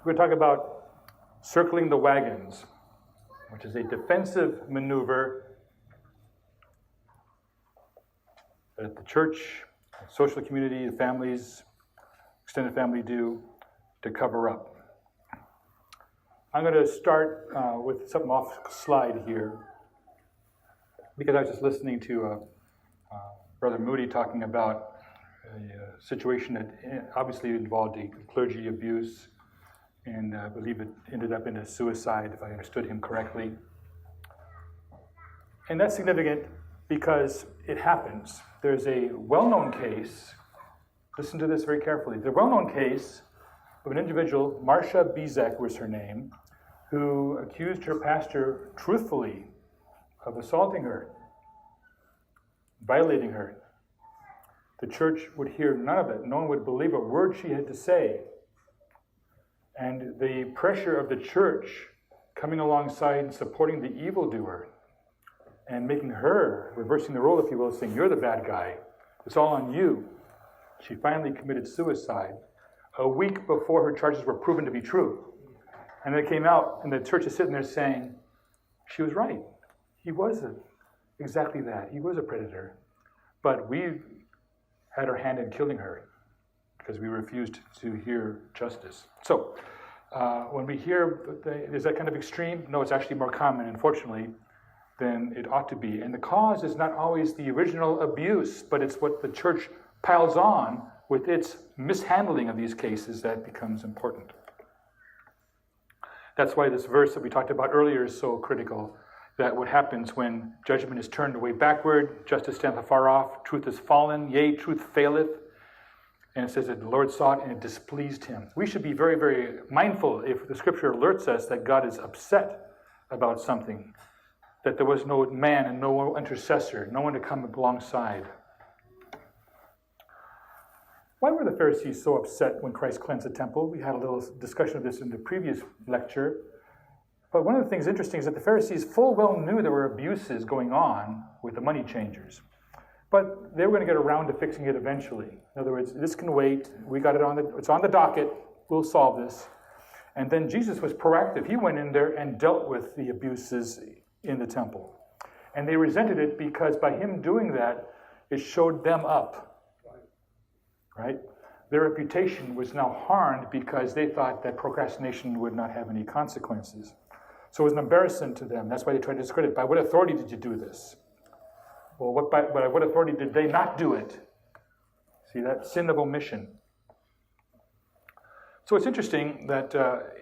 We're going to talk about circling the wagons, which is a defensive maneuver that the church, social community, the families, extended family do to cover up. I'm going to start with something off slide here, because I was just listening to Brother Moody talking about a situation that obviously involved a clergy abuse, and I believe it ended up in a suicide, if I understood him correctly. And that's significant because it happens. There's a well-known case, listen to this very carefully, the well-known case of an individual, Marcia Bezek was her name, who accused her pastor truthfully of assaulting her, violating her. The church would hear none of it. No one would believe a word she had to say. And the pressure of the church coming alongside and supporting the evildoer and making her, reversing the role, if you will, saying, you're the bad guy. It's all on you. She finally committed suicide a week before her charges were proven to be true. And they came out, and the church is sitting there saying, she was right. He was exactly that. He was a predator. But we had our hand in killing her because we refused to hear justice. So, when we hear, is that kind of extreme? No, it's actually more common, unfortunately, than it ought to be. And the cause is not always the original abuse, but it's what the church piles on with its mishandling of these cases that becomes important. That's why this verse that we talked about earlier is so critical, that what happens when judgment is turned away backward, justice stands afar off, truth is fallen, yea, truth faileth. And it says that the Lord saw it and it displeased him. We should be very, very mindful if the scripture alerts us that God is upset about something, that there was no man and no intercessor, no one to come alongside. Why were the Pharisees so upset when Christ cleansed the temple? We had a little discussion of this in the previous lecture. But one of the things interesting is that the Pharisees full well knew there were abuses going on with the money changers. But they were going to get around to fixing it eventually. In other words, this can wait. We got it it's on the docket. We'll solve this. And then Jesus was proactive. He went in there and dealt with the abuses in the temple. And they resented it because by him doing that, it showed them up. Right? Their reputation was now harmed because they thought that procrastination would not have any consequences. So it was an embarrassment to them. That's why they tried to discredit. By what authority did you do this? Well, by what authority did they not do it? See, that sin of omission. So it's interesting that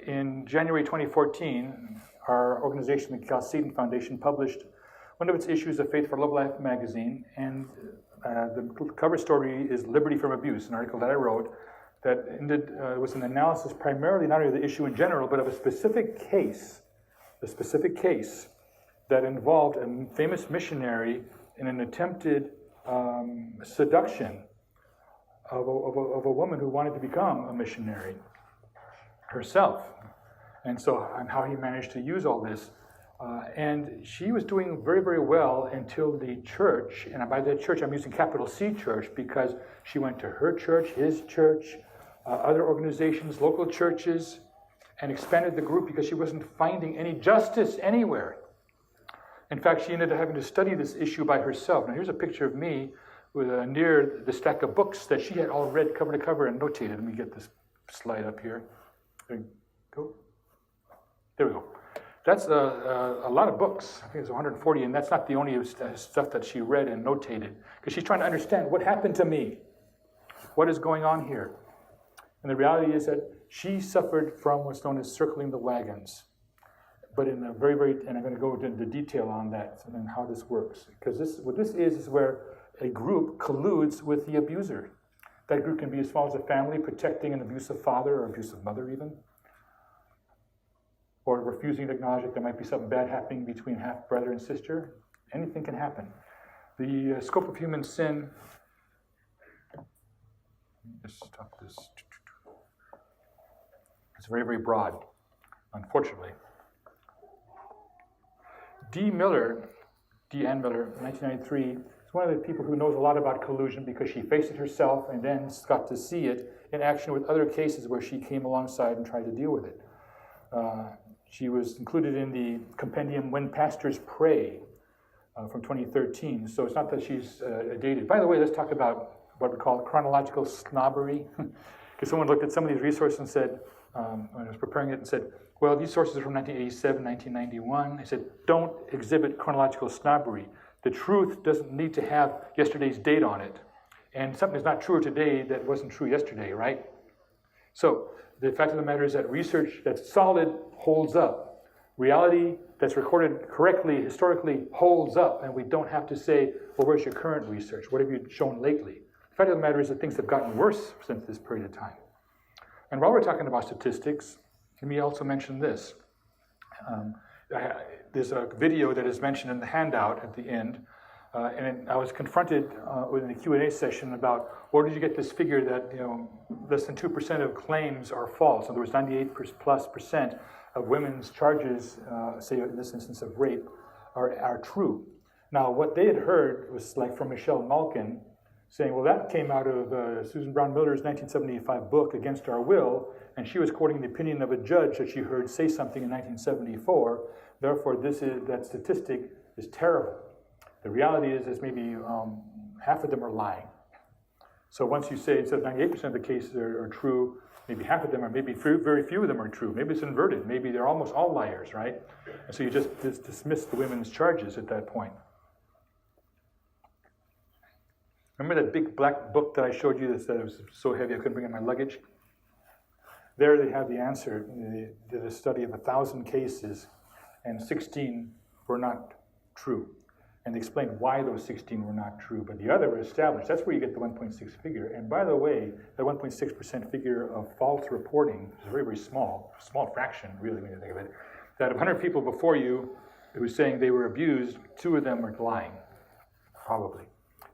in January 2014, our organization, the Chalcedon Foundation, published one of its issues of Faith for Love Life magazine, and the cover story is Liberty from Abuse, an article that I wrote that was an analysis primarily not only of the issue in general, but of a specific case that involved a famous missionary in an attempted seduction of a woman who wanted to become a missionary herself. And how he managed to use all this. And she was doing very, very well until the church, and by that church I'm using capital C church because she went to her church, his church, other organizations, local churches, and expanded the group because she wasn't finding any justice anywhere. In fact, she ended up having to study this issue by herself. Now here's a picture of me with near the stack of books that she had all read cover to cover and notated. Let me get this slide up here. There we go. There we go. That's a lot of books. I think it's 140, and that's not the only stuff that she read and notated, because she's trying to understand what happened to me. What is going on here? And the reality is that she suffered from what's known as circling the wagons. But in a very, very, and I'm going to go into detail on that and how this works. Because what this is where a group colludes with the abuser. That group can be as far as a family protecting an abusive father or abusive mother even, or refusing to acknowledge that there might be something bad happening between half brother and sister. Anything can happen. The scope of human sin, let's stop this. It's very, very broad, unfortunately. D. Ann Miller, 1993, is one of the people who knows a lot about collusion because she faced it herself and then got to see it in action with other cases where she came alongside and tried to deal with it. She was included in the compendium When Pastors Pray from 2013. So it's not that she's dated. By the way, let's talk about what we call chronological snobbery. Because someone looked at some of these resources and said, when I was preparing it, and said, well, these sources are from 1987, 1991. I said, don't exhibit chronological snobbery. The truth doesn't need to have yesterday's date on it. And something is not true today that wasn't true yesterday, right? So the fact of the matter is that research that's solid holds up. Reality that's recorded correctly, historically, holds up. And we don't have to say, well, where's your current research? What have you shown lately? The fact of the matter is that things have gotten worse since this period of time. And while we're talking about statistics, let me also mention this. There's a video that is mentioned in the handout at the end, and I was confronted within the Q&A session about where did you get this figure that less than 2% of claims are false. In other words, 98% of women's charges, say in this instance of rape, are true. Now, what they had heard was like from Michelle Malkin, saying, well, that came out of Susan Brown Miller's 1975 book, Against Our Will, and she was quoting the opinion of a judge that she heard say something in 1974. Therefore, that statistic is terrible. The reality is maybe half of them are lying. So once you say instead of 98% of the cases are true, maybe half of them are, maybe very few of them are true. Maybe it's inverted. Maybe they're almost all liars, right? And so you just dismiss the women's charges at that point. Remember that big black book that I showed you that said it was so heavy I couldn't bring in my luggage? There they have the answer. They did a study of 1,000 cases, and 16 were not true. And they explained why those 16 were not true, but the other were established. That's where you get the 1.6 figure. And by the way, the 1.6% figure of false reporting is very, very small fraction, really, when you think of it. That of 100 people before you who were saying they were abused, 2 of them are lying, probably.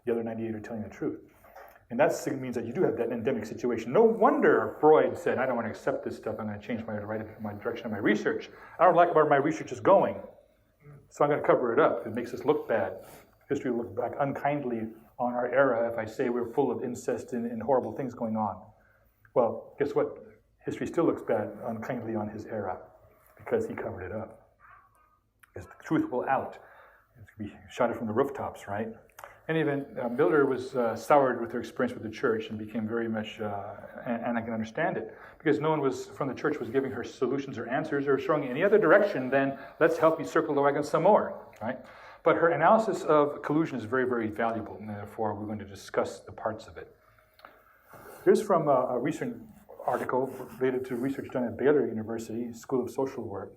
The other 98 are telling the truth. And that means that you do have that endemic situation. No wonder Freud said, I don't want to accept this stuff. I'm going to change my direction of my research. I don't like where my research is going. So I'm going to cover it up. It makes us look bad. History will look back unkindly on our era if I say we're full of incest and horrible things going on. Well, guess what? History still looks bad unkindly on his era because he covered it up. Because the truth will out. It could be shouted from the rooftops, right? In any event, Miller was soured with her experience with the church and became very much, and I can understand it, because no one from the church was giving her solutions or answers or showing any other direction than let's help you circle the wagons some more, right? But her analysis of collusion is very, very valuable, and therefore we're going to discuss the parts of it. Here's from a recent article related to research done at Baylor University School of Social Work.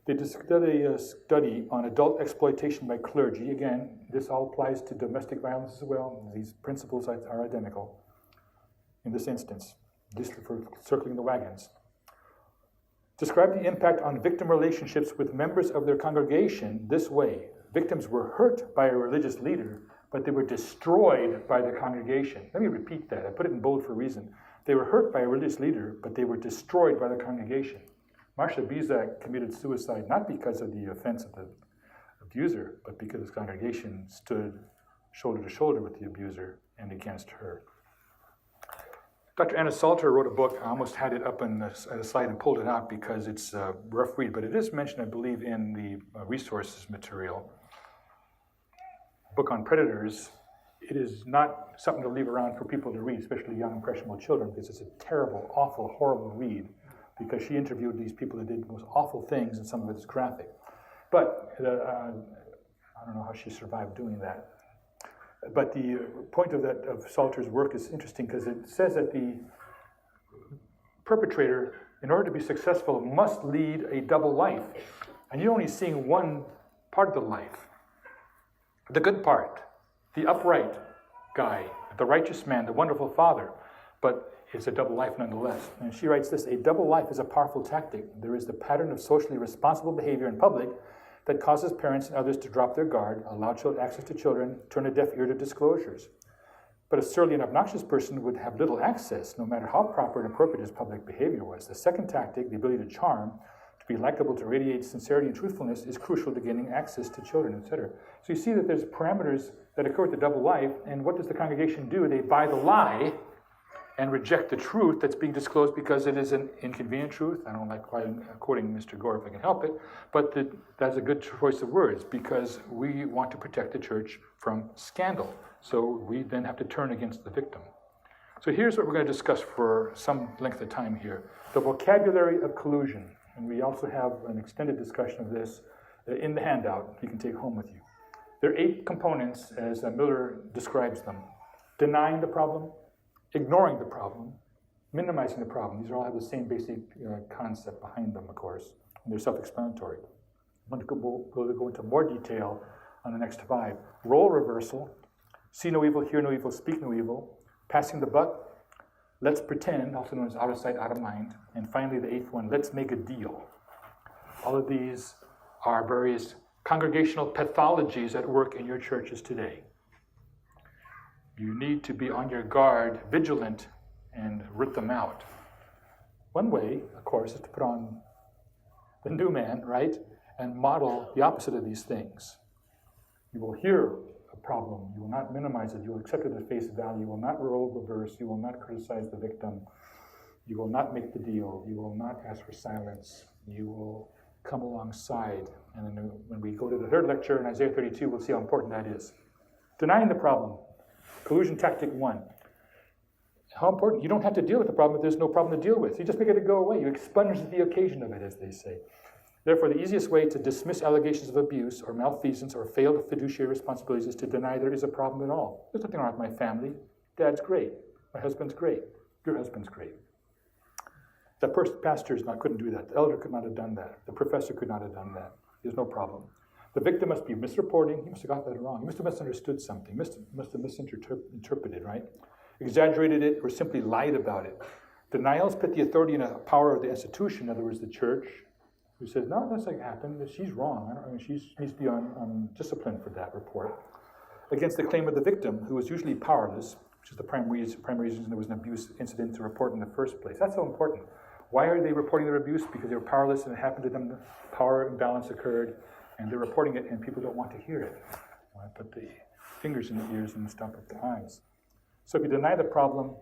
They did a study on adult exploitation by clergy. Again, this all applies to domestic violence as well. These principles are identical in this instance, just for circling the wagons. Describe the impact on victim relationships with members of their congregation this way. Victims were hurt by a religious leader, but they were destroyed by the congregation. Let me repeat that. I put it in bold for a reason. They were hurt by a religious leader, but they were destroyed by the congregation. Marcia Bizak committed suicide not because of the offense of the abuser, but because his congregation stood shoulder to shoulder with the abuser and against her. Dr. Anna Salter wrote a book. I almost had it up on the slide and pulled it out because it's a rough read, but it is mentioned, I believe, in the resources material. A book on predators. It is not something to leave around for people to read, especially young, impressionable children, because it's a terrible, awful, horrible read. Because she interviewed these people that did the most awful things, and some of it is graphic. But I don't know how she survived doing that. But the point of Salter's work is interesting because it says that the perpetrator, in order to be successful, must lead a double life. And you're only seeing one part of the life. The good part, the upright guy, the righteous man, the wonderful father. But it's a double life nonetheless. And she writes this, a double life is a powerful tactic. There is the pattern of socially responsible behavior in public that causes parents and others to drop their guard, allow children access to children, turn a deaf ear to disclosures. But a surly and obnoxious person would have little access, no matter how proper and appropriate his public behavior was. The second tactic, the ability to charm, to be likable, to radiate sincerity and truthfulness is crucial to gaining access to children, etc. So you see that there's parameters that occur with the double life, and what does the congregation do? They buy the lie and reject the truth that's being disclosed because it is an inconvenient truth. I don't like quoting Mr. Gore if I can help it, but that's a good choice of words because we want to protect the church from scandal. So we then have to turn against the victim. So here's what we're going to discuss for some length of time here. The vocabulary of collusion. And we also have an extended discussion of this in the handout you can take home with you. There are 8 components as Miller describes them. Denying the problem, ignoring the problem, minimizing the problem. These all have the same basic concept behind them, of course, and they're self-explanatory. I'm going to go into more detail on the next 5. Role reversal, see no evil, hear no evil, speak no evil. Passing the buck, let's pretend, also known as out of sight, out of mind. And finally, the 8th one, let's make a deal. All of these are various congregational pathologies at work in your churches today. You need to be on your guard, vigilant, and root them out. One way, of course, is to put on the new man, right? And model the opposite of these things. You will hear a problem. You will not minimize it. You will accept it at face value. You will not role reverse. You will not criticize the victim. You will not make the deal. You will not ask for silence. You will come alongside. And then when we go to the 3rd lecture in Isaiah 32, we'll see how important that is. Denying the problem. Collusion tactic 1. How important? You don't have to deal with the problem if there's no problem to deal with. You just make it go away. You expunge the occasion of it, as they say. Therefore, the easiest way to dismiss allegations of abuse or malfeasance or failed fiduciary responsibilities is to deny there is a problem at all. There's nothing wrong with my family. Dad's great. My husband's great. Your husband's great. The pastor couldn't do that. The elder could not have done that. The professor could not have done that. There's no problem. The victim must be misreporting. He must have got that wrong. He must have misunderstood something. Must have misinterpreted, right? Exaggerated it or simply lied about it. Denials put the authority and power of the institution, in other words, the church, who says, no, that's not happened. She's wrong. She needs to be on discipline for that report. Against the claim of the victim, who is usually powerless, which is the primary reason there was an abuse incident to report in the first place. That's so important. Why are they reporting their abuse? Because they were powerless and it happened to them, power imbalance occurred, and they're reporting it and people don't want to hear it. Put the fingers in the ears and stop at the eyes. So if you deny the problem,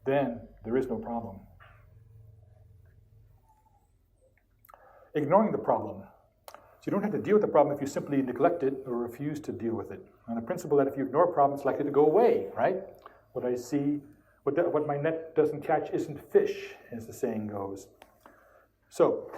then there is no problem. Ignoring the problem. So you don't have to deal with the problem if you simply neglect it or refuse to deal with it. On the principle that if you ignore a problem, it's likely to go away, right? What I see, what my net doesn't catch isn't fish, as the saying goes. So,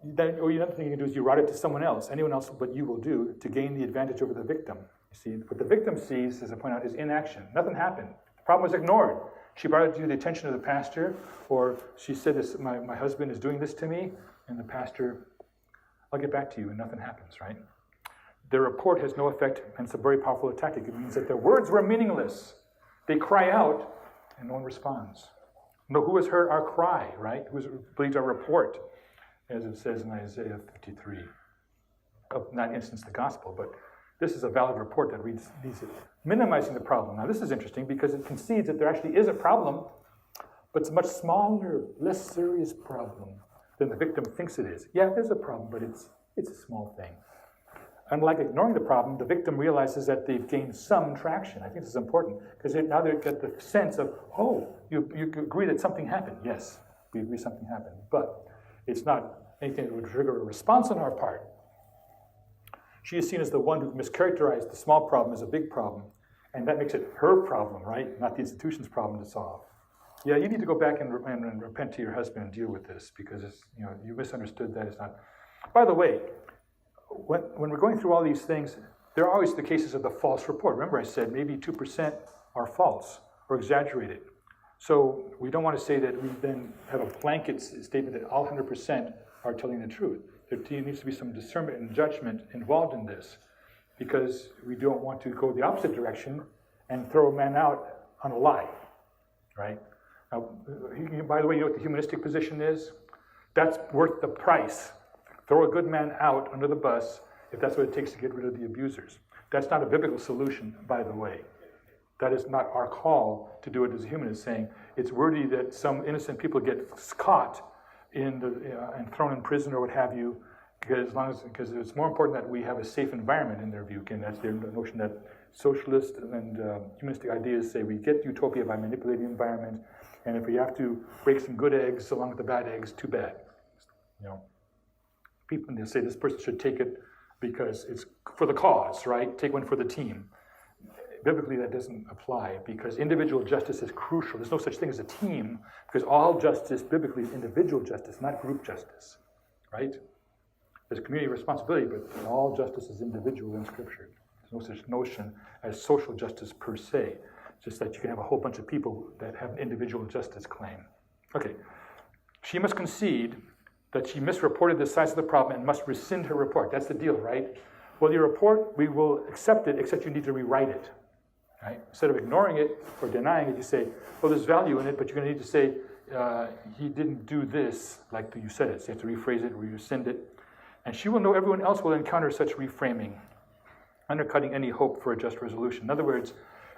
then another thing you can do is you route it to someone else, anyone else but you will do, to gain the advantage over the victim. You see, what the victim sees, as I point out, is inaction. Nothing happened. The problem was ignored. She brought it to the attention of the pastor, or she said, my husband is doing this to me, and the pastor, I'll get back to you, and nothing happens, right? Their report has no effect, and it's a very powerful tactic. It means that their words were meaningless. They cry out, and no one responds. No, who has heard our cry, right? Who believes our report, as it says in Isaiah 53. Not instance the gospel, but this is a valid report that reads it. Minimizing the problem. Now, this is interesting because it concedes that there actually is a problem, but it's a much smaller, less serious problem than the victim thinks it is. Yeah, there's a problem, but it's a small thing. Unlike ignoring the problem, the victim realizes that they've gained some traction. I think this is important because now they get the sense of, oh, you agree that something happened. Yes, we agree something happened, but it's not anything that would trigger a response on our part. She is seen as the one who mischaracterized the small problem as a big problem, and that makes it her problem, right? Not the institution's problem to solve. Yeah, you need to go back and repent to your husband and deal with this because you misunderstood that. It's not. By the way, when we're going through all these things, there are always the cases of the false report. Remember I said maybe 2% are false or exaggerated. So we don't want to say that we then have a blanket statement that all 100% are telling the truth. There needs to be some discernment and judgment involved in this because we don't want to go the opposite direction and throw a man out on a lie, right? Now, by the way, you know what the humanistic position is? That's worth the price. Throw a good man out under the bus if that's what it takes to get rid of the abusers. That's not a biblical solution, by the way. That is not our call to do it as a humanist, saying it's worthy that some innocent people get caught, and thrown in prison or what have you, because it's more important that we have a safe environment in their view. Again, that's their notion that socialist and humanistic ideas say we get utopia by manipulating the environment, and if we have to break some good eggs along with the bad eggs, too bad. People, they say this person should take it because it's for the cause, right? Take one for the team. Biblically, that doesn't apply because individual justice is crucial. There's no such thing as a team because all justice biblically is individual justice, not group justice, right? There's community responsibility, but all justice is individual in Scripture. There's no such notion as social justice per se, just that you can have a whole bunch of people that have an individual justice claim. Okay, she must concede that she misreported the size of the problem and must rescind her report. That's the deal, right? Well, your report, we will accept it, except you need to rewrite it. Right? Instead of ignoring it or denying it, you say, well, there's value in it, but you're going to need to say, he didn't do this like you said it. So you have to rephrase it, rescind it. And she will know everyone else will encounter such reframing, undercutting any hope for a just resolution. In other words,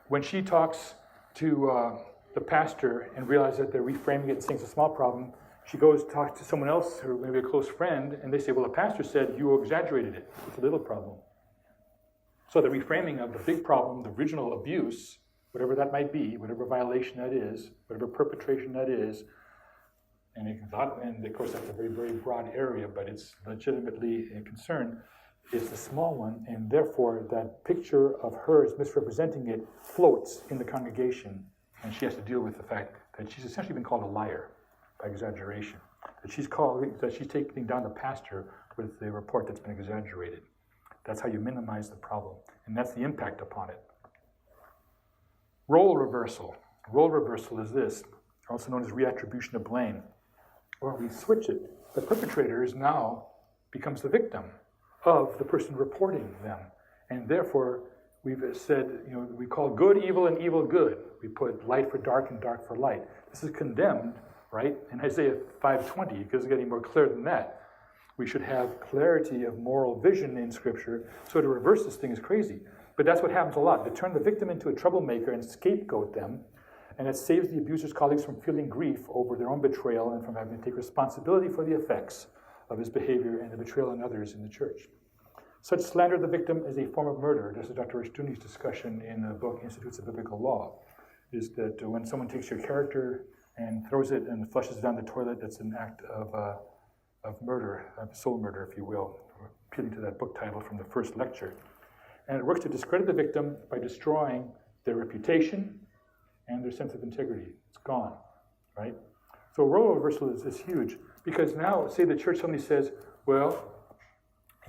when she talks to the pastor and realizes that they're reframing it and saying it's a small problem, she goes to talk to someone else, or maybe a close friend, and they say, well, the pastor said you exaggerated it. It's a little problem. So the reframing of the big problem, the original abuse, whatever that might be, whatever violation that is, whatever perpetration that is, and of course that's a very, very broad area, but it's legitimately a concern, is the small one, and therefore that picture of hers misrepresenting it floats in the congregation, and she has to deal with the fact that she's essentially been called a liar by exaggeration, that she's taking down the pastor with the report that's been exaggerated. That's how you minimize the problem, and that's the impact upon it. Role reversal. Role reversal is this, also known as reattribution of blame. Or we switch it. The perpetrator now becomes the victim of the person reporting them, and therefore we've said, we call good evil and evil good. We put light for dark and dark for light. This is condemned, right? In Isaiah 5:20, it doesn't get any more clear than that. We should have clarity of moral vision in Scripture, so to reverse this thing is crazy. But that's what happens a lot. They turn the victim into a troublemaker and scapegoat them, and it saves the abuser's colleagues from feeling grief over their own betrayal and from having to take responsibility for the effects of his behavior and the betrayal in others in the church. Such slander of the victim is a form of murder. This is Dr. Rushdoony's discussion in the book Institutes of Biblical Law, is that when someone takes your character and throws it and flushes it down the toilet, that's an act of murder, of soul murder, if you will, appealing to that book title from the first lecture. And it works to discredit the victim by destroying their reputation and their sense of integrity. It's gone, right? So role reversal is huge, because now, say the church suddenly says, well,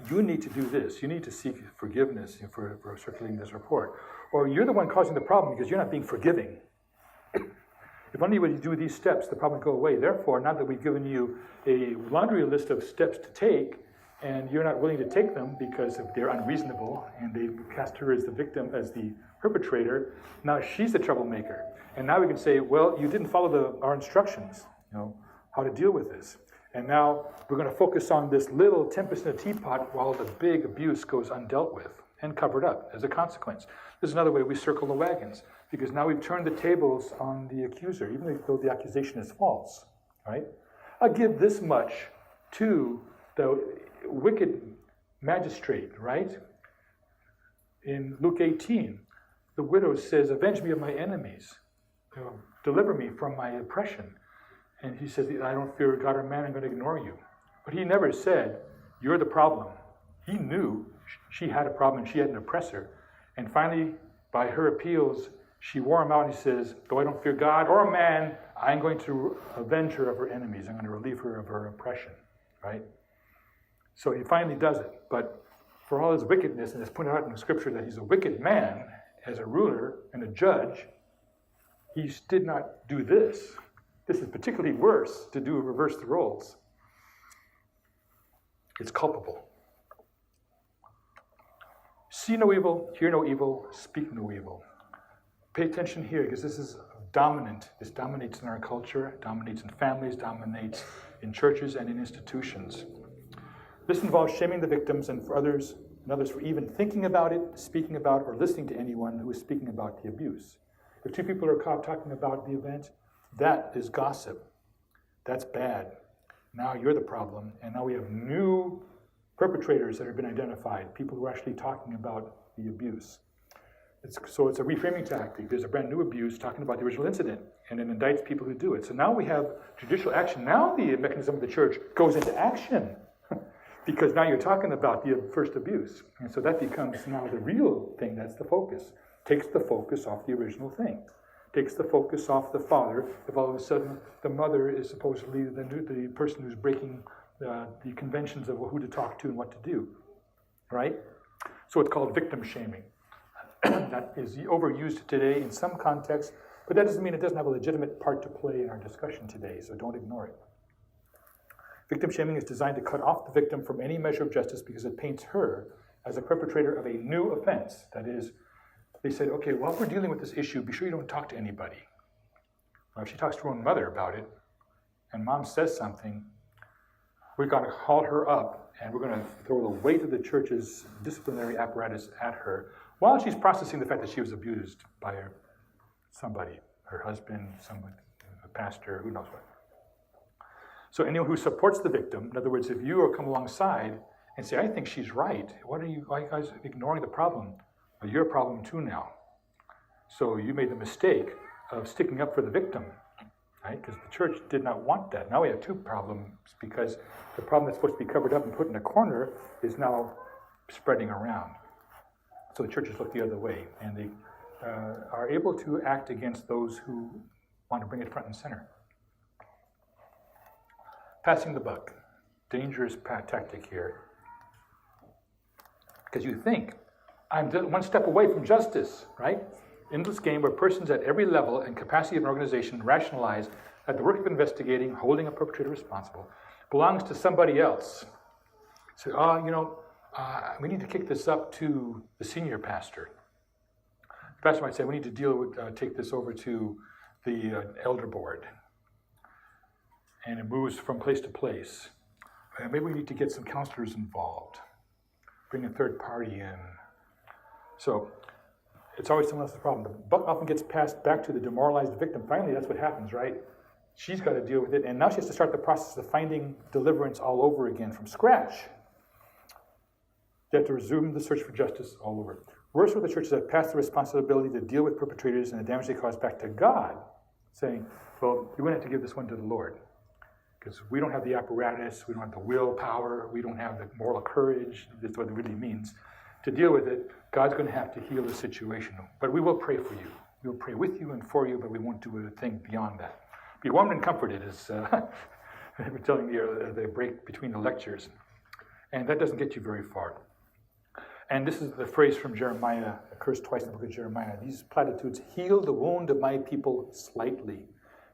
you need to do this. You need to seek forgiveness for circulating this report. Or you're the one causing the problem because you're not being forgiving. If only when you do these steps, the problem would go away. Therefore, now that we've given you a laundry list of steps to take, and you're not willing to take them because they're unreasonable, and they cast her as the victim, as the perpetrator, now she's the troublemaker. And now we can say, well, you didn't follow our instructions, how to deal with this. And now we're going to focus on this little tempest in a teapot while the big abuse goes undealt with and covered up as a consequence. This is another way we circle the wagons, because now we've turned the tables on the accuser, even though the accusation is false, right? I'll give this much to the wicked magistrate, right? In Luke 18, the widow says, avenge me of my enemies. Deliver me from my oppression. And he says, I don't fear God or man, I'm going to ignore you. But he never said, you're the problem. He knew she had a problem and she had an oppressor. And finally, by her appeals, she wore him out and he says, though I don't fear God or man, I'm going to avenge her of her enemies. I'm going to relieve her of her oppression, right? So he finally does it. But for all his wickedness, and it's pointed out in the scripture that he's a wicked man as a ruler and a judge, he did not do this. This is particularly worse to do reverse the roles. It's culpable. See no evil, hear no evil, speak no evil. Pay attention here, because this is dominant. This dominates in our culture, dominates in families, dominates in churches and in institutions. This involves shaming the victims and others for even thinking about it, speaking about, or listening to anyone who is speaking about the abuse. If two people are caught talking about the event, that is gossip. That's bad. Now you're the problem, and now we have new perpetrators that have been identified, people who are actually talking about the abuse. So it's a reframing tactic. There's a brand new abuse talking about the original incident, and it indicts people who do it. So now we have judicial action. Now the mechanism of the church goes into action, because now you're talking about the first abuse. And so that becomes now the real thing, that's the focus. Takes the focus off the original thing. Takes the focus off the father, if all of a sudden the mother is supposedly the person who's breaking the conventions of who to talk to and what to do, right? So it's called victim shaming. That is overused today in some contexts, but that doesn't mean it doesn't have a legitimate part to play in our discussion today, so don't ignore it. Victim shaming is designed to cut off the victim from any measure of justice because it paints her as a perpetrator of a new offense. That is, they said, okay, well, if we're dealing with this issue, be sure you don't talk to anybody. Well, if she talks to her own mother about it, and mom says something, we're going to haul her up, and we're going to throw the weight of the church's disciplinary apparatus at her while she's processing the fact that she was abused by somebody, her husband, someone, a pastor, who knows what. So anyone who supports the victim, in other words, if you come alongside and say, I think she's right, why are you guys ignoring the problem? Well, you're a problem too now. So you made the mistake of sticking up for the victim, right? Because the church did not want that. Now we have two problems, because the problem that's supposed to be covered up and put in a corner is now spreading around. So the churches look the other way, and they are able to act against those who want to bring it front and center. Passing the buck, dangerous tactic here. Because you think, I'm one step away from justice, right? In this game where persons at every level and capacity of an organization rationalize that the work of investigating, holding a perpetrator responsible, belongs to somebody else. So, we need to kick this up to the senior pastor. The pastor might say, we need to take this over to the elder board. And it moves from place to place. Maybe we need to get some counselors involved, bring a third party in. So it's always someone else's problem. The buck often gets passed back to the demoralized victim. Finally, that's what happens, right? She's got to deal with it, and now she has to start the process of finding deliverance all over again from scratch. They have to resume the search for justice all over. Worse for the churches that pass the responsibility to deal with perpetrators and the damage they cause back to God, saying, well, you're going to have to give this one to the Lord. Because we don't have the apparatus, we don't have the willpower, we don't have the moral courage, that's what it really means. To deal with it, God's going to have to heal the situation. But we will pray for you. We will pray with you and for you, but we won't do a thing beyond that. Be warmed and comforted, as we're telling you the break between the lectures. And that doesn't get you very far. And this is the phrase from Jeremiah, occurs twice in the book of Jeremiah. These platitudes, heal the wound of my people slightly.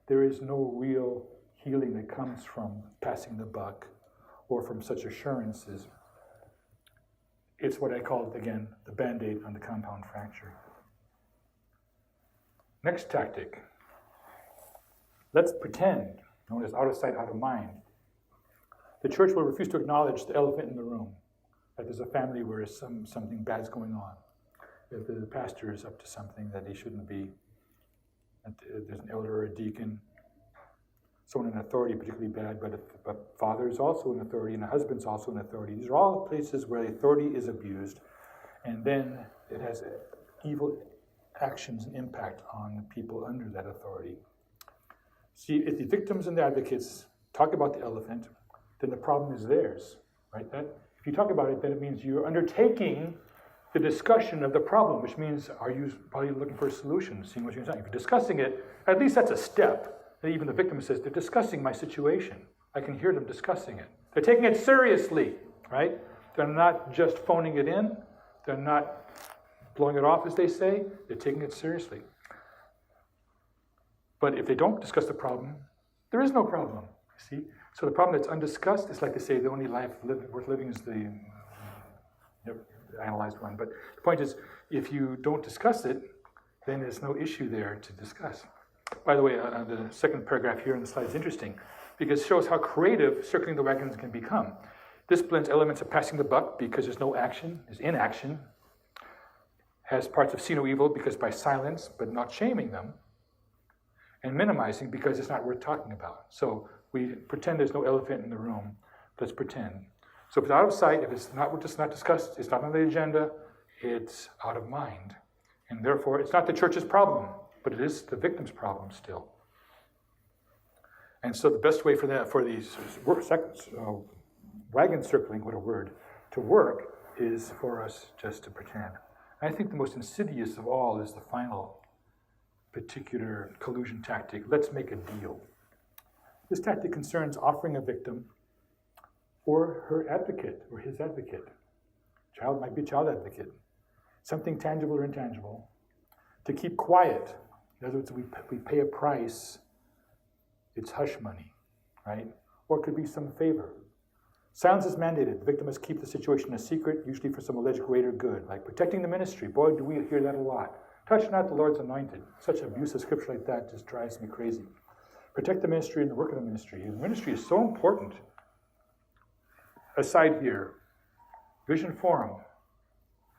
There is no real healing that comes from passing the buck or from such assurances. It's what I call, again, the Band-Aid on the compound fracture. Next tactic. Let's pretend, known as out of sight, out of mind. The church will refuse to acknowledge the elephant in the room, that there's a family where something bad's going on. If the pastor is up to something that he shouldn't be, that there's an elder or a deacon, someone in authority particularly bad, but a father is also in authority and a husband's also in authority. These are all places where authority is abused, and then it has evil actions and impact on the people under that authority. See, if the victims and the advocates talk about the elephant, then the problem is theirs, right? That if you talk about it, then it means you're undertaking the discussion of the problem, which means are you probably looking for a solution, seeing what you're saying. If you're discussing it, at least that's a step. And even the victim says, they're discussing my situation. I can hear them discussing it. They're taking it seriously, right? They're not just phoning it in. They're not blowing it off, as they say. They're taking it seriously. But if they don't discuss the problem, there is no problem, see? So the problem that's undiscussed is like they say, the only life worth living is the analyzed one. But the point is, if you don't discuss it, then there's no issue there to discuss. By the way, the second paragraph here in the slide is interesting because it shows how creative circling the wagons can become. This blends elements of passing the buck because there's no action, is inaction, has parts of see no evil because by silence but not shaming them, and minimizing because it's not worth talking about. So We pretend there's no elephant in the room. Let's pretend. So if it's out of sight, if it's not just not discussed, it's not on the agenda, it's out of mind. And therefore, it's not the church's problem, but it is the victim's problem still. And so the best way for these wagon circling, what a word, to work is for us just to pretend. I think the most insidious of all is the final particular collusion tactic. Let's make a deal. This tactic concerns offering a victim or her advocate or his advocate. Child might be child advocate. Something tangible or intangible. To keep quiet. In other words, we pay a price. It's hush money, right? Or it could be some favor. Silence is mandated. The victim must keep the situation a secret, usually for some alleged greater good, like protecting the ministry. Boy, do we hear that a lot. Touch not the Lord's anointed. Such abuse of scripture like that just drives me crazy. Protect the ministry and the work of the ministry. The ministry is so important. Aside here, Vision Forum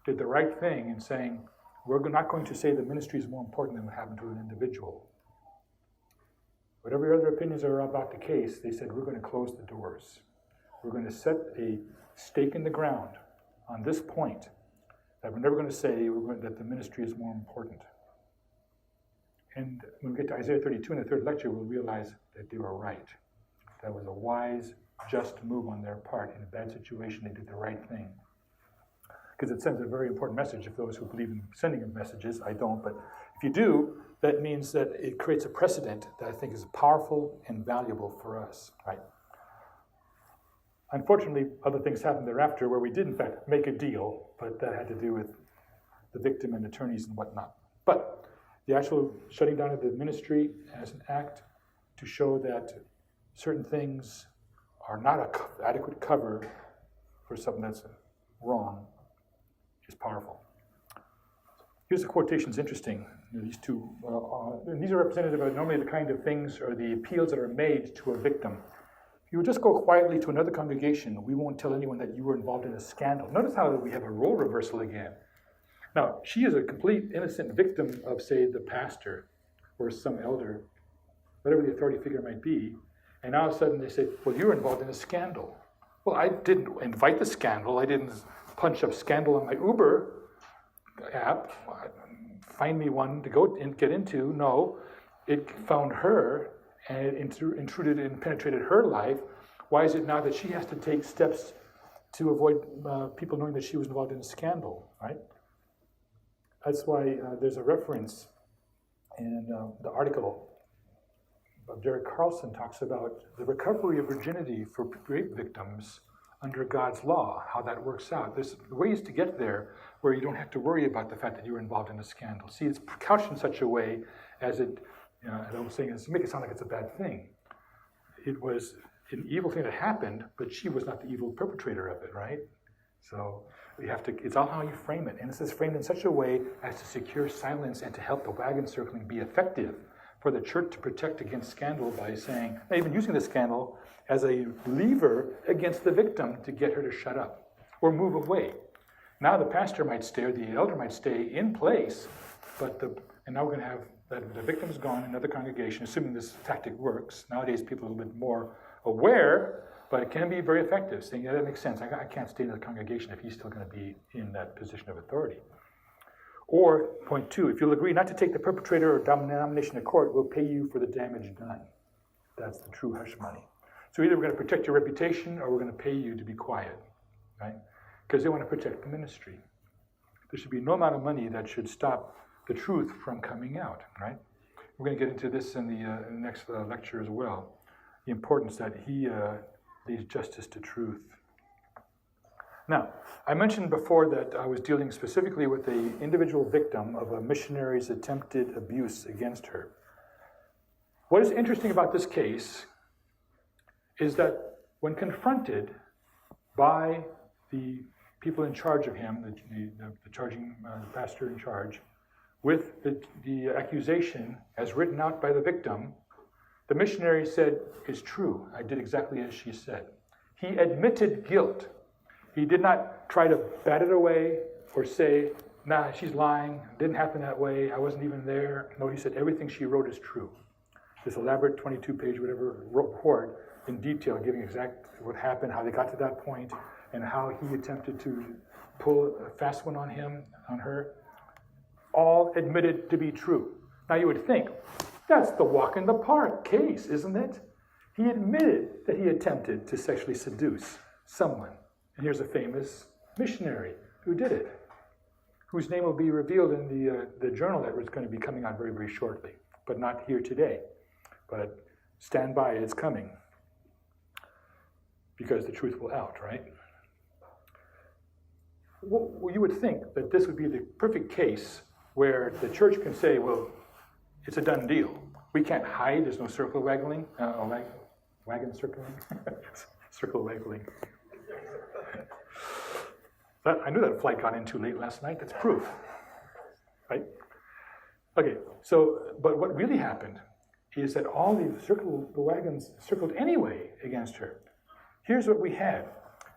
did the right thing in saying, we're not going to say the ministry is more important than what happened to an individual. Whatever other opinions are about the case, they said, we're going to close the doors. We're going to set a stake in the ground on this point that we're never going to say that the ministry is more important. And when we get to Isaiah 32 in the third lecture, we'll realize that they were right. That was a wise, just move on their part. In a bad situation, they did the right thing. Because it sends a very important message if those who believe in sending of messages. I don't, but if you do, that means that it creates a precedent that I think is powerful and valuable for us, right? Unfortunately, other things happened thereafter where we did, in fact, make a deal, but that had to do with the victim and attorneys and whatnot. But the actual shutting down of the ministry as an act to show that certain things are not an adequate cover for something that's wrong is powerful. Here's the quotation, it's interesting. These two, these are representative of normally the kind of things or the appeals that are made to a victim. If you would just go quietly to another congregation, we won't tell anyone that you were involved in a scandal. Notice how we have a role reversal again. Now, she is a complete innocent victim of, say, the pastor or some elder, whatever the authority figure might be, and all of a sudden they say, well, you're involved in a scandal. Well, I didn't invite the scandal. I didn't punch up scandal on my Uber app, find me one to go and get into. No, it found her and it intruded and penetrated her life. Why is it now that she has to take steps to avoid people knowing that she was involved in a scandal, right? That's why there's a reference in the article of Derek Carlson talks about the recovery of virginity for rape victims under God's law, how that works out. There's ways to get there where you don't have to worry about the fact that you were involved in a scandal. See, it's couched in such a way as it, I was saying, to make it sound like it's a bad thing. It was an evil thing that happened, but she was not the evil perpetrator of it, right? So we have to, it's all how you frame it. And this is framed in such a way as to secure silence and to help the wagon circling be effective for the church to protect against scandal by saying, even using the scandal as a lever against the victim to get her to shut up or move away. Now the pastor might stay or the elder might stay in place, and now we're going to have the victim's gone in another congregation, assuming this tactic works. Nowadays people are a little bit more aware, but it can be very effective, saying, yeah, that makes sense. I can't stay in the congregation if he's still going to be in that position of authority. Or, point two, if you'll agree not to take the perpetrator or denomination to court, we'll pay you for the damage done. That's the true hush money. So either we're going to protect your reputation or we're going to pay you to be quiet, right? Because they want to protect the ministry. There should be no amount of money that should stop the truth from coming out, right? We're going to get into this in the next lecture as well. The importance that he leads justice to truth. Now, I mentioned before that I was dealing specifically with an individual victim of a missionary's attempted abuse against her. What is interesting about this case is that when confronted by the people in charge of him, the charging pastor in charge, with the accusation as written out by the victim, the missionary said, "It's true, I did exactly as she said." He admitted guilt. He did not try to bat it away or say, nah, she's lying, it didn't happen that way, I wasn't even there. No, he said everything she wrote is true. this elaborate 22-page whatever report in detail, giving exact what happened, how they got to that point, and how he attempted to pull a fast one on her, all admitted to be true. Now you would think, that's the walk in the park case, isn't it? He admitted that he attempted to sexually seduce someone. And here's a famous missionary who did it, whose name will be revealed in the journal that was going to be coming out very, very shortly, but not here today. But stand by, it's coming, because the truth will out, right? Well, you would think that this would be the perfect case where the church can say, well, it's a done deal. We can't hide, there's no circle waggling, wagon circling, circle waggling. I knew that flight got in too late last night, that's proof, right? Okay, so, but what really happened is that all the wagons circled anyway against her. Here's what we had.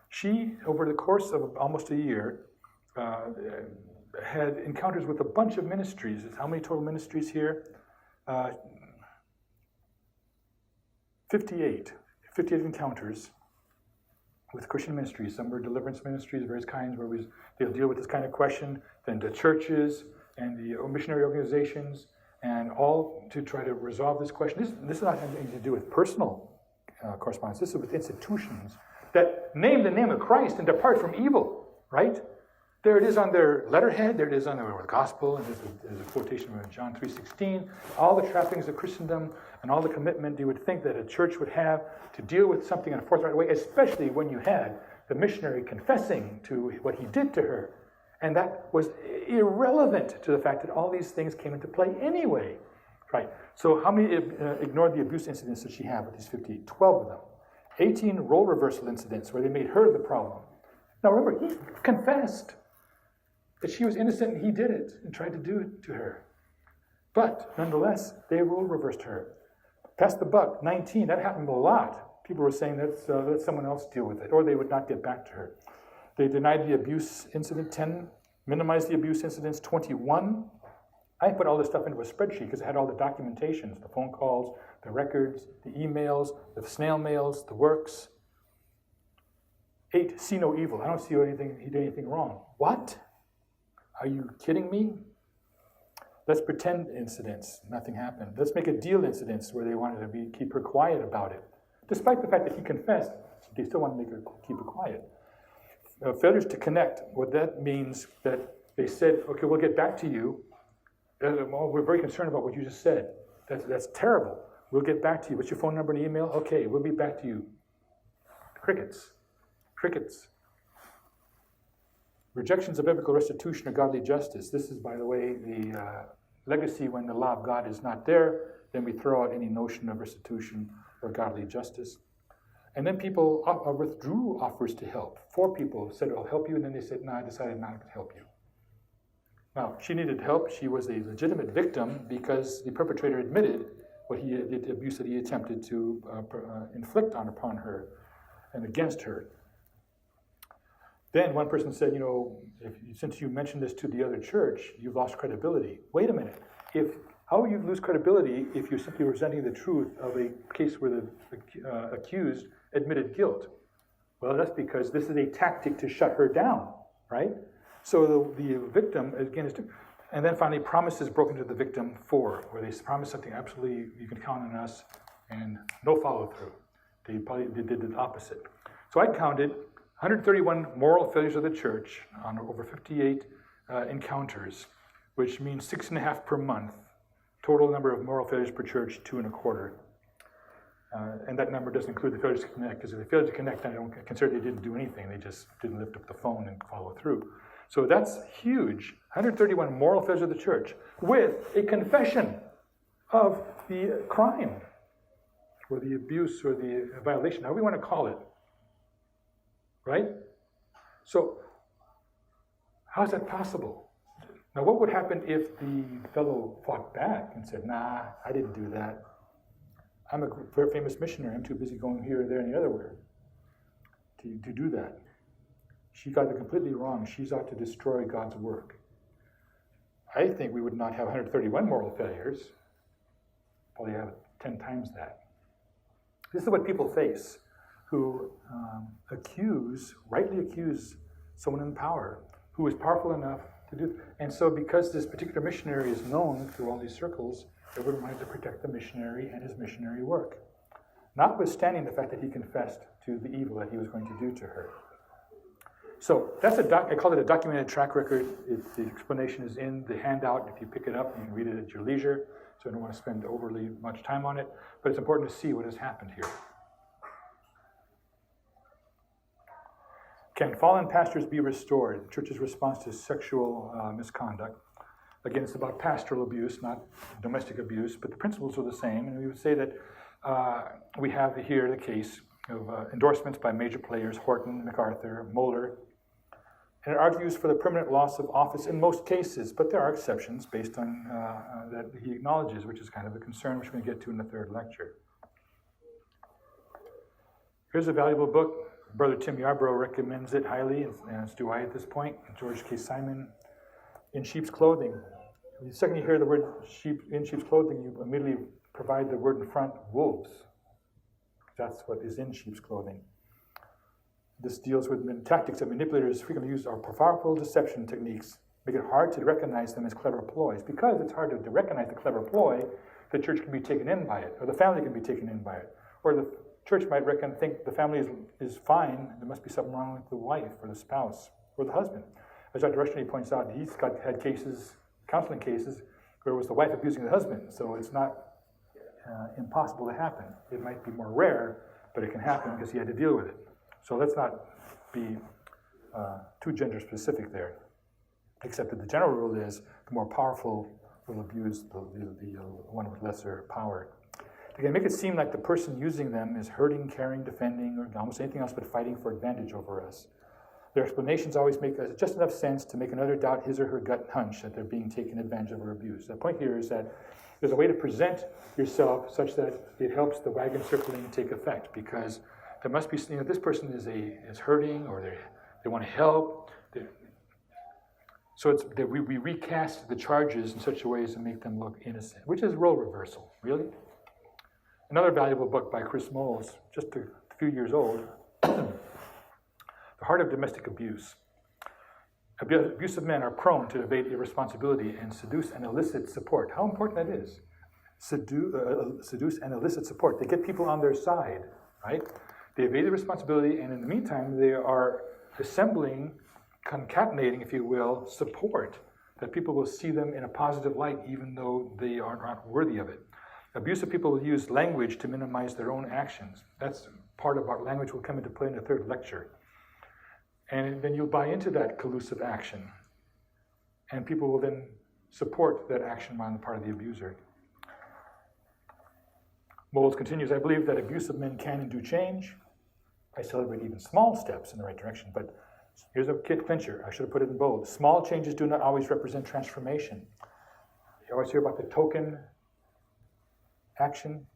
She, over the course of almost a year, had encounters with a bunch of ministries. How many total ministries here? 58 encounters with Christian ministries. Some were deliverance ministries, various kinds, where they'll deal with this kind of question. Then the churches and the missionary organizations, and all to try to resolve this question. This is not anything to do with personal correspondence. This is with institutions that name the name of Christ and depart from evil, right? There it is on their letterhead. There it is on their gospel. And there's a quotation from John 3:16. All the trappings of Christendom and all the commitment you would think that a church would have to deal with something in a forthright way, especially when you had the missionary confessing to what he did to her. And that was irrelevant to the fact that all these things came into play anyway, right? So how many ignored the abuse incidents that she had with these 50? 12 of them. 18 role reversal incidents where they made her the problem. Now remember, he confessed that she was innocent and he did it and tried to do it to her. But nonetheless, they role reversed her. Pass the buck, 19, that happened a lot. People were saying let someone else deal with it, or they would not get back to her. They denied the abuse incident, 10, minimized the abuse incidents, 21. I put all this stuff into a spreadsheet because it had all the documentations, the phone calls, the records, the emails, the snail mails, the works. 8, see no evil. I don't see he did anything wrong. What? Are you kidding me? Let's pretend incidents, nothing happened. Let's make a deal incidents where they wanted to keep her quiet about it. Despite the fact that he confessed, they still want to keep her quiet. Failures to connect, what that means that they said, okay, we'll get back to you. We're very concerned about what you just said. That's terrible. We'll get back to you. What's your phone number and email? Okay, we'll be back to you. Crickets. Crickets. Rejections of biblical restitution or godly justice. This is, by the way, the legacy when the law of God is not there, then we throw out any notion of restitution or godly justice. And then people withdrew offers to help. 4 people said, I'll help you, and then they said, no, I decided not to help you. Now, she needed help. She was a legitimate victim because the perpetrator admitted the abuse that he attempted to inflict upon her and against her. Then one person said, since you mentioned this to the other church, you've lost credibility. Wait a minute. How you lose credibility if you're simply presenting the truth of a case where the accused admitted guilt? Well, that's because this is a tactic to shut her down, right? So the victim, again, and then finally promises broken to the victim 4, where they promise something absolutely, you can count on us, and no follow-through. They did the opposite. So I counted 131 moral failures of the church on over 58 encounters, which means 6.5 per month. Total number of moral failures per church, 2.25. And that number doesn't include the failures to connect, because if they failed to connect, I don't consider they didn't do anything. They just didn't lift up the phone and follow through. So that's huge. 131 moral failures of the church with a confession of the crime or the abuse or the violation, however we want to call it. Right? So how is that possible? Now, what would happen if the fellow fought back and said, nah, I didn't do that. I'm a very famous missionary. I'm too busy going here, there, and the other way to do that. She got it completely wrong. She's out to destroy God's work. I think we would not have 131 moral failures. Probably have 10 times that. This is what people face who rightly accuse someone in power who is powerful enough to do. And so because this particular missionary is known through all these circles, everyone wanted to protect the missionary and his missionary work, notwithstanding the fact that he confessed to the evil that he was going to do to her. So that's I call it a documented track record. The explanation is in the handout. If you pick it up, you can read it at your leisure. So I don't want to spend overly much time on it, but it's important to see what has happened here. Can fallen pastors be restored? The church's response to sexual misconduct. Again, it's about pastoral abuse, not domestic abuse, but the principles are the same. And we would say that we have here the case of endorsements by major players, Horton, MacArthur, Moulton. And it argues for the permanent loss of office in most cases, but there are exceptions based on that he acknowledges, which is kind of a concern, which we're going to get to in the third lecture. Here's a valuable book. Brother Tim Yarbrough recommends it highly, as do I at this point. George K. Simon, In Sheep's Clothing. The second you hear the word in sheep's clothing, you immediately provide the word in front, wolves. That's what is in sheep's clothing. This deals with tactics that manipulators frequently use are powerful deception techniques, make it hard to recognize them as clever ploys. Because it's hard to recognize the clever ploy, the church can be taken in by it, or the family can be taken in by it. Or the church might think the family is fine, there must be something wrong with the wife, or the spouse, or the husband. As Dr. Rushton points out, he's had cases, counseling cases, where it was the wife abusing the husband, so it's not impossible to happen. It might be more rare, but it can happen because he had to deal with it. So let's not be too gender specific there, except that the general rule is the more powerful will abuse the one with lesser power. Again, make it seem like the person using them is hurting, caring, defending, or almost anything else but fighting for advantage over us. Their explanations always make just enough sense to make another doubt his or her gut hunch that they're being taken advantage of or abused. The point here is that there's a way to present yourself such that it helps the wagon circling take effect, because there must be, this person is hurting, or they want to help. So it's that we recast the charges in such a way as to make them look innocent, which is role reversal, really. Another valuable book by Chris Moles, just a few years old, The Heart of Domestic Abuse. Abusive men are prone to evade irresponsibility and seduce and elicit support. How important that is. Seduce and elicit support. They get people on their side, right? They evade the responsibility, and in the meantime, they are assembling, concatenating, if you will, support, that people will see them in a positive light, even though they are not worthy of it. Abusive people will use language to minimize their own actions. That's part of our language will come into play in the third lecture. And then you'll buy into that collusive action. And people will then support that action on the part of the abuser. Moles continues, I believe that abusive men can and do change. I celebrate even small steps in the right direction, but here's a kid clincher. I should have put it in bold. Small changes do not always represent transformation. You always hear about the token action.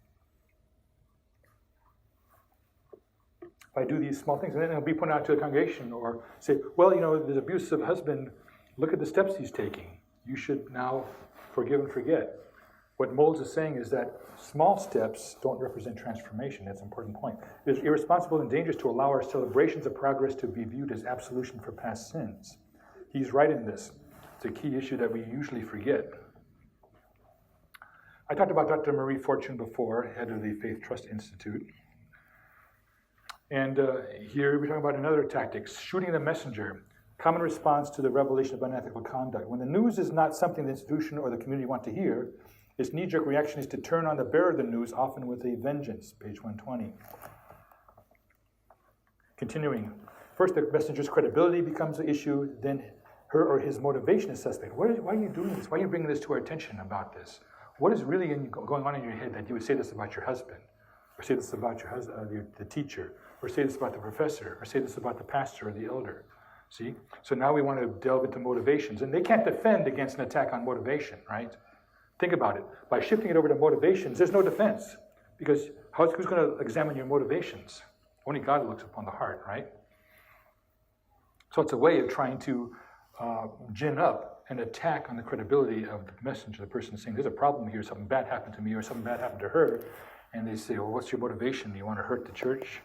If I do these small things, and then it'll be pointed out to the congregation, or say, well, this abusive husband, look at the steps he's taking. You should now forgive and forget. What Moles is saying is that small steps don't represent transformation. That's an important point. It is irresponsible and dangerous to allow our celebrations of progress to be viewed as absolution for past sins. He's right in this. It's a key issue that we usually forget. I talked about Dr. Marie Fortune before, head of the Faith Trust Institute. And here we're talking about another tactic, shooting the messenger, common response to the revelation of unethical conduct. When the news is not something the institution or the community want to hear, its knee-jerk reaction is to turn on the bearer of the news, often with a vengeance, page 120. Continuing, first the messenger's credibility becomes the issue, then her or his motivation is suspect. Why are you doing this? Why are you bringing this to our attention about this? What is really going on in your head that you would say this about your husband, or say this about the teacher, or say this about the professor, or say this about the pastor or the elder? See? So now we want to delve into motivations, and they can't defend against an attack on motivation, right? Think about it. By shifting it over to motivations, there's no defense, because who's going to examine your motivations? Only God looks upon the heart, right? So it's a way of trying to gin up an attack on the credibility of the messenger, the person saying, there's a problem here, something bad happened to me, or something bad happened to her. And they say, well, what's your motivation? You want to hurt the church?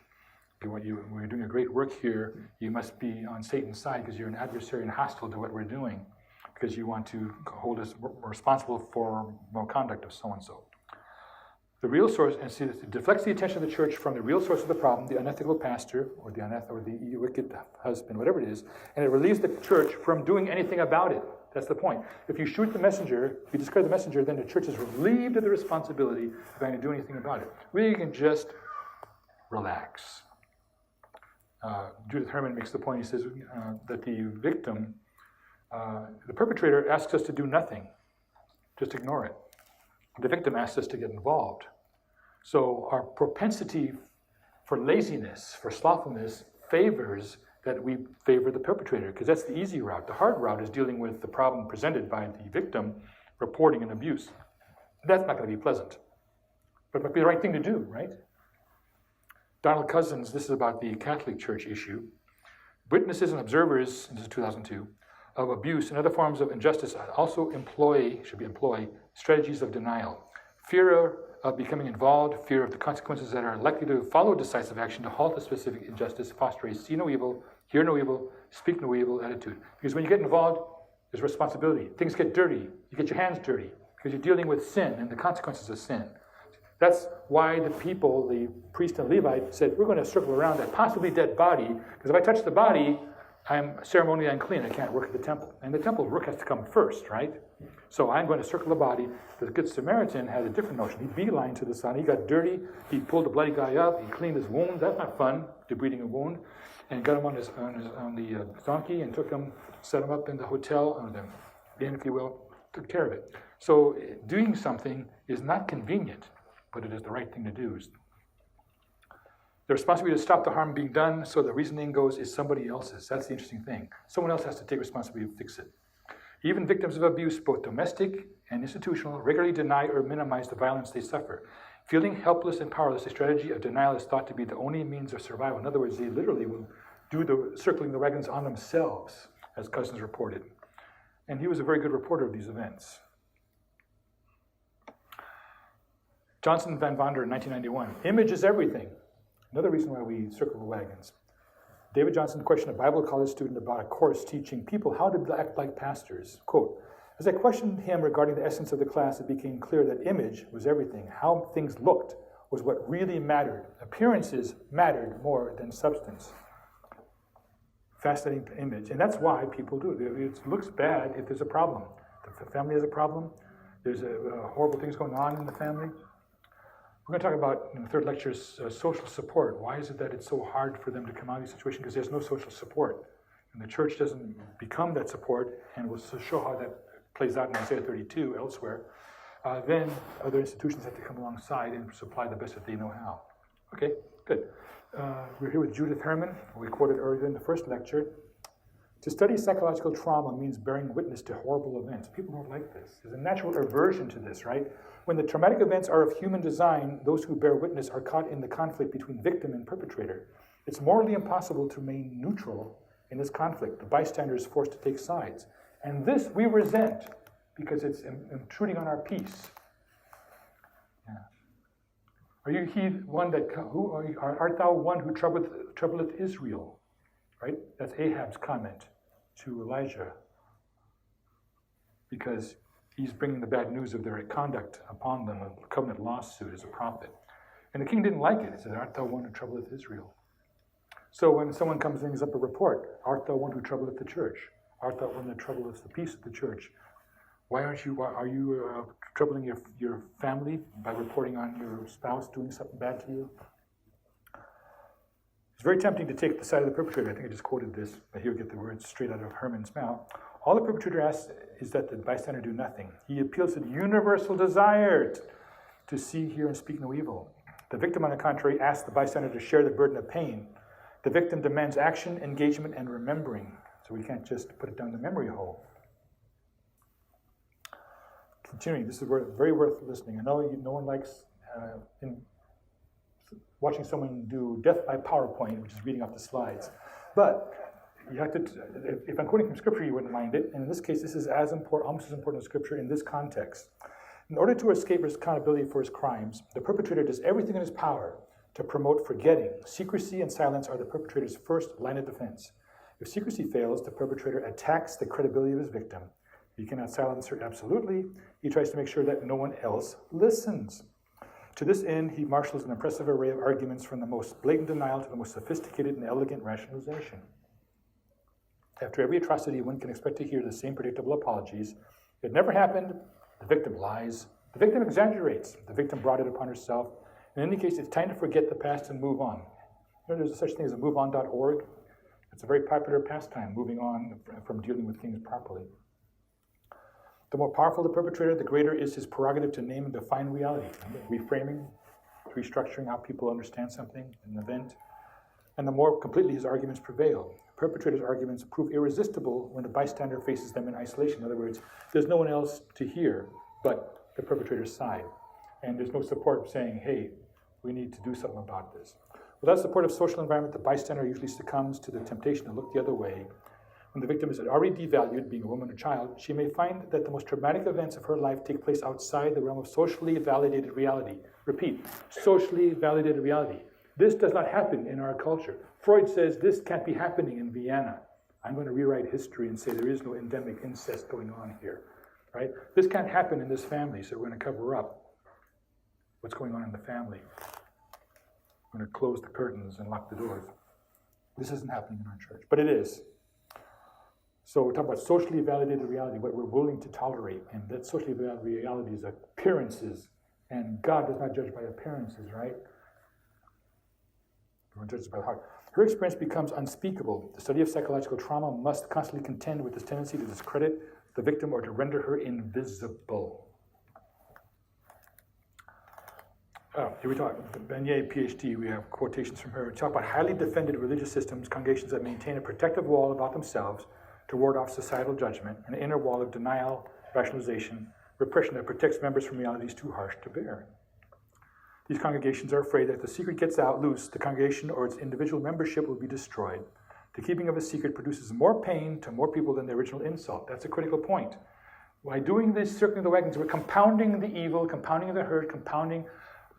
We're doing a great work here. You must be on Satan's side because you're an adversary and hostile to what we're doing, because you want to hold us responsible for malconduct of so-and-so. The real source, and see, it deflects the attention of the church from the real source of the problem, the unethical pastor, or the wicked husband, whatever it is, and it relieves the church from doing anything about it. That's the point. If you shoot the messenger, if you discard the messenger, then the church is relieved of the responsibility of having to do anything about it. We can just relax. Judith Herman makes the point, he says that the victim, the perpetrator asks us to do nothing, just ignore it. The victim asks us to get involved. So our propensity for laziness, for slothfulness, favors that we favor the perpetrator, because that's the easy route. The hard route is dealing with the problem presented by the victim reporting an abuse. That's not going to be pleasant, but it might be the right thing to do, right? Donald Cousins, this is about the Catholic Church issue. Witnesses and observers, this is 2002, of abuse and other forms of injustice also should employ strategies of denial. Fear of becoming involved, fear of the consequences that are likely to follow decisive action to halt a specific injustice, foster a see no evil, hear no evil, speak no evil attitude. Because when you get involved, there's responsibility. Things get dirty. You get your hands dirty because you're dealing with sin and the consequences of sin. That's why the people, the priest and Levite, said, we're going to circle around that possibly dead body, because if I touch the body, I'm ceremonially unclean. I can't work at the temple. And the temple work has to come first, right? So I'm going to circle the body. The Good Samaritan had a different notion. He beelined to the sun. He got dirty. He pulled the bloody guy up. He cleaned his wound. That's not fun, debriding a wound. And got him on the donkey and took him, set him up in the hotel, or the inn, if you will, took care of it. So doing something is not convenient, but it is the right thing to do. The responsibility to stop the harm being done, so the reasoning goes, is somebody else's. That's the interesting thing. Someone else has to take responsibility to fix it. Even victims of abuse, both domestic and institutional, regularly deny or minimize the violence they suffer. Feeling helpless and powerless, the strategy of denial is thought to be the only means of survival. In other words, they literally will do the circling the wagons on themselves, as Cousins reported. And he was a very good reporter of these events. Johnson Van Wander in 1991, image is everything. Another reason why we circle the wagons. David Johnson questioned a Bible college student about a course teaching people how to act like pastors. Quote, as I questioned him regarding the essence of the class, it became clear that image was everything. How things looked was what really mattered. Appearances mattered more than substance. Fascinating image. And that's why people do it. It looks bad if there's a problem. If the family has a problem, there's horrible things going on in the family. We're going to talk about, in the third lecture, social support. Why is it that it's so hard for them to come out of these situations? Because there's no social support. And the church doesn't become that support, and we'll show how that plays out in Isaiah 32, elsewhere. Then other institutions have to come alongside and supply the best that they know how. Okay, good. We're here with Judith Herman, we quoted earlier in the first lecture. To study psychological trauma means bearing witness to horrible events. People don't like this. There's a natural aversion to this, right? When the traumatic events are of human design, those who bear witness are caught in the conflict between victim and perpetrator. It's morally impossible to remain neutral in this conflict. The bystander is forced to take sides. And this we resent because it's intruding on our peace. Yeah. Are you he one that art thou one who troubleth Israel? Right? That's Ahab's comment to Elijah, because he's bringing the bad news of their conduct upon them, a covenant lawsuit as a prophet. And the king didn't like it. He said, art thou one who troubleth Israel? So when someone comes and brings up a report, art thou one who troubleth the church? Art thou one that troubleth the peace of the church? Are you troubling your family by reporting on your spouse doing something bad to you? It's very tempting to take the side of the perpetrator. I think I just quoted this, but he'll get the words straight out of Herman's mouth. All the perpetrator asks is that the bystander do nothing. He appeals to the universal desire to see, hear, and speak no evil. The victim, on the contrary, asks the bystander to share the burden of pain. The victim demands action, engagement, and remembering. So we can't just put it down the memory hole. Continuing, this is very worth listening. I know no one likes watching someone do death by PowerPoint, which is reading off the slides. But you have to, if I'm quoting from Scripture, you wouldn't mind it. And in this case, this is as important, almost as important as Scripture in this context. In order to escape accountability for his crimes, the perpetrator does everything in his power to promote forgetting. Secrecy and silence are the perpetrator's first line of defense. If secrecy fails, the perpetrator attacks the credibility of his victim. He cannot silence her absolutely. He tries to make sure that no one else listens. To this end, he marshals an impressive array of arguments from the most blatant denial to the most sophisticated and elegant rationalization. After every atrocity, one can expect to hear the same predictable apologies. It never happened. The victim lies. The victim exaggerates. The victim brought it upon herself. In any case, it's time to forget the past and move on. You know, there's such thing as a moveon.org. It's a very popular pastime, moving on from dealing with things properly. The more powerful the perpetrator, the greater is his prerogative to name and define reality. Reframing, restructuring how people understand something, an event. And the more completely his arguments prevail. The perpetrator's arguments prove irresistible when the bystander faces them in isolation. In other words, there's no one else to hear but the perpetrator's side. And there's no support saying, hey, we need to do something about this. Without supportive social environment, the bystander usually succumbs to the temptation to look the other way. When the victim is already devalued, being a woman or child, she may find that the most traumatic events of her life take place outside the realm of socially validated reality. Repeat, socially validated reality. This does not happen in our culture. Freud says this can't be happening in Vienna. I'm going to rewrite history and say there is no endemic incest going on here. Right? This can't happen in this family, so we're going to cover up what's going on in the family. We're going to close the curtains and lock the doors. This isn't happening in our church, but it is. So we're talking about socially validated reality, what we're willing to tolerate. And that socially validated reality is appearances. And God does not judge by appearances, right? Everyone judges by the heart. Her experience becomes unspeakable. The study of psychological trauma must constantly contend with this tendency to discredit the victim or to render her invisible. Here we talk, Beignet, PhD, we have quotations from her. We talk about highly defended religious systems, congregations that maintain a protective wall about themselves to ward off societal judgment, an inner wall of denial, rationalization, repression that protects members from realities too harsh to bear. These congregations are afraid that if the secret gets out loose, the congregation or its individual membership will be destroyed. The keeping of a secret produces more pain to more people than the original insult. That's a critical point. By doing this circling the wagons, we're compounding the evil, compounding the hurt, compounding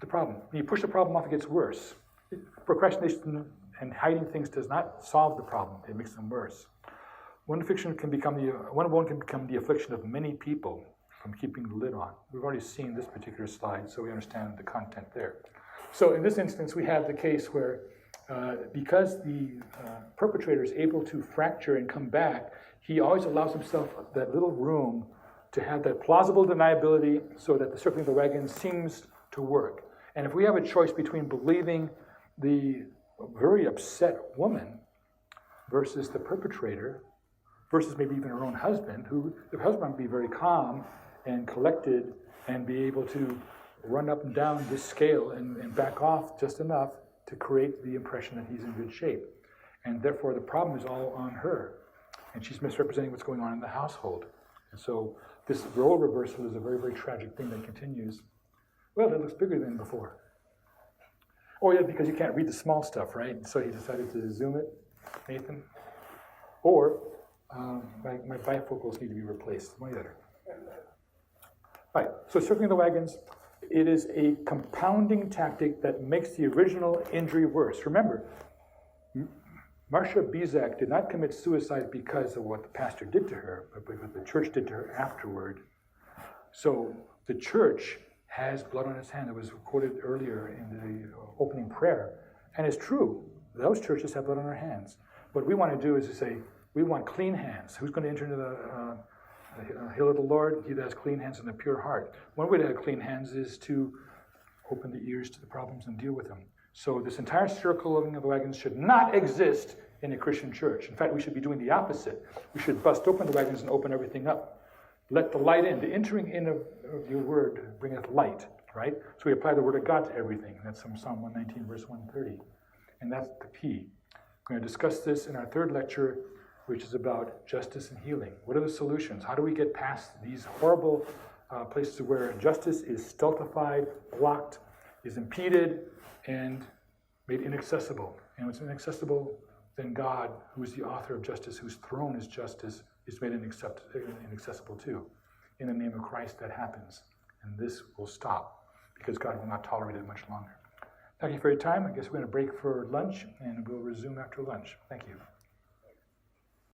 the problem. When you push the problem off, it gets worse. Procrastination and hiding things does not solve the problem. It makes them worse. One wound can become the affliction of many people from keeping the lid on. We've already seen this particular slide, so we understand the content there. So in this instance, we have the case where because the perpetrator is able to fracture and come back, he always allows himself that little room to have that plausible deniability so that the circling of the wagons seems to work. And if we have a choice between believing the very upset woman versus the perpetrator, versus maybe even her own husband, who the husband might be very calm and collected and be able to run up and down this scale and back off just enough to create the impression that he's in good shape. And therefore the problem is all on her. And she's misrepresenting what's going on in the household. And so this role reversal is a very, very tragic thing that continues. Well, it looks bigger than before. Oh yeah, because you can't read the small stuff, right? So he decided to zoom it, Nathan. Or my bifocals need to be replaced. One or the other. Right, so circling the wagons, it is a compounding tactic that makes the original injury worse. Remember, Marcia Bizak did not commit suicide because of what the pastor did to her, but because the church did to her afterward. So the church has blood on its hand. It was quoted earlier in the opening prayer. And it's true, those churches have blood on their hands. What we want to do is to say, we want clean hands. Who's going to enter into the hill of the Lord? He that has clean hands and a pure heart. One way to have clean hands is to open the ears to the problems and deal with them. So this entire circle of the wagons should not exist in a Christian church. In fact, we should be doing the opposite. We should bust open the wagons and open everything up. Let the light in. The entering in of your word bringeth light, right? So we apply the word of God to everything. That's from Psalm 119, verse 130. And that's the key. We're going to discuss this in our third lecture, which is about justice and healing. What are the solutions? How do we get past these horrible places where justice is stultified, blocked, is impeded, and made inaccessible? And when it's inaccessible, then God, who is the author of justice, whose throne is justice, is made inaccessible too. In the name of Christ, that happens. And this will stop because God will not tolerate it much longer. Thank you for your time. I guess we're going to break for lunch, and we'll resume after lunch. Thank you.